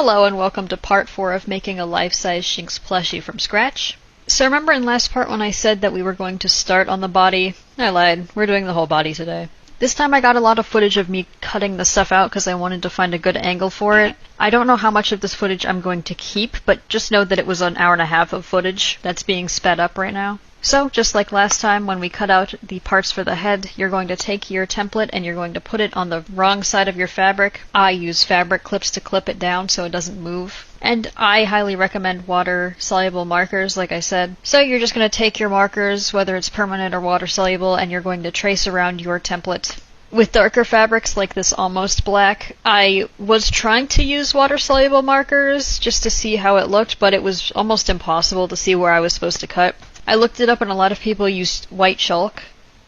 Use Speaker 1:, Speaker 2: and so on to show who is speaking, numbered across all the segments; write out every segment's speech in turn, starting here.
Speaker 1: Hello and welcome to part 4 of making a life-size Shinx plushie from scratch. So remember in last part when I said that we were going to start on the body? I lied, we're doing the whole body today. This time I got a lot of footage of me cutting the stuff out because I wanted to find a good angle for it. I don't know how much of this footage I'm going to keep, but just know that it was an hour and a half of footage that's being sped up right now. So, just like last time when we cut out the parts for the head, you're going to take your template and you're going to put it on the wrong side of your fabric. I use fabric clips to clip it down so it doesn't move. And I highly recommend water-soluble markers, like I said. So you're just going to take your markers, whether it's permanent or water-soluble, and you're going to trace around your template. With darker fabrics like this almost black, I was trying to use water-soluble markers just to see how it looked, but it was almost impossible to see where I was supposed to cut. I looked it up and a lot of people used white chalk,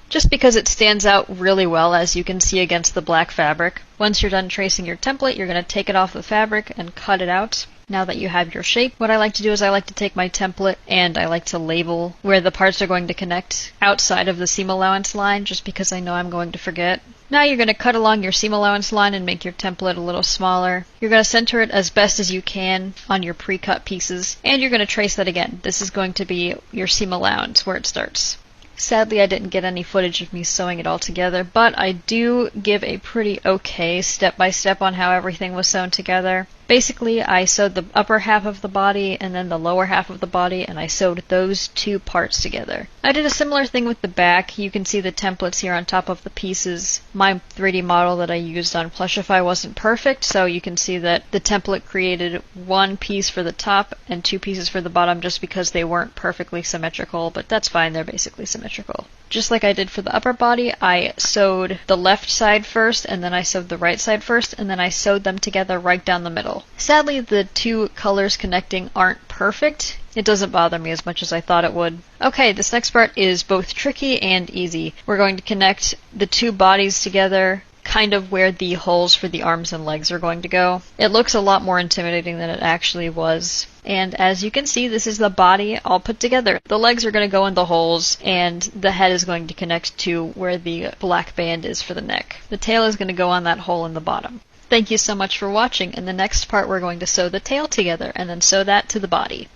Speaker 1: just because it stands out really well as you can see against the black fabric. Once you're done tracing your template, you're going to take it off the fabric and cut it out. Now that you have your shape, what I like to do is I like to take my template and I like to label where the parts are going to connect outside of the seam allowance line, just because I know I'm going to forget. Now you're going to cut along your seam allowance line and make your template a little smaller. You're going to center it as best as you can on your pre-cut pieces, and you're going to trace that again. This is going to be your seam allowance where it starts. Sadly, I didn't get any footage of me sewing it all together, but I do give a pretty okay step-by-step on how everything was sewn together. Basically, I sewed the upper half of the body and then the lower half of the body, and I sewed those two parts together. I did a similar thing with the back. You can see the templates here on top of the pieces. My 3D model that I used on Plushify wasn't perfect, so you can see that the template created one piece for the top and two pieces for the bottom just because they weren't perfectly symmetrical, but that's fine, they're basically symmetrical. Just like I did for the upper body, I sewed the left side first, and then I sewed the right side first, and then I sewed them together right down the middle. Sadly, the two colors connecting aren't perfect. It doesn't bother me as much as I thought it would. Okay, this next part is both tricky and easy. We're going to connect the two bodies together, kind of where the holes for the arms and legs are going to go. It looks a lot more intimidating than it actually was. And as you can see, this is the body all put together. The legs are going to go in the holes, and the head is going to connect to where the black band is for the neck. The tail is going to go on that hole in the bottom. Thank you so much for watching. In the next part, we're going to sew the tail together and then sew that to the body.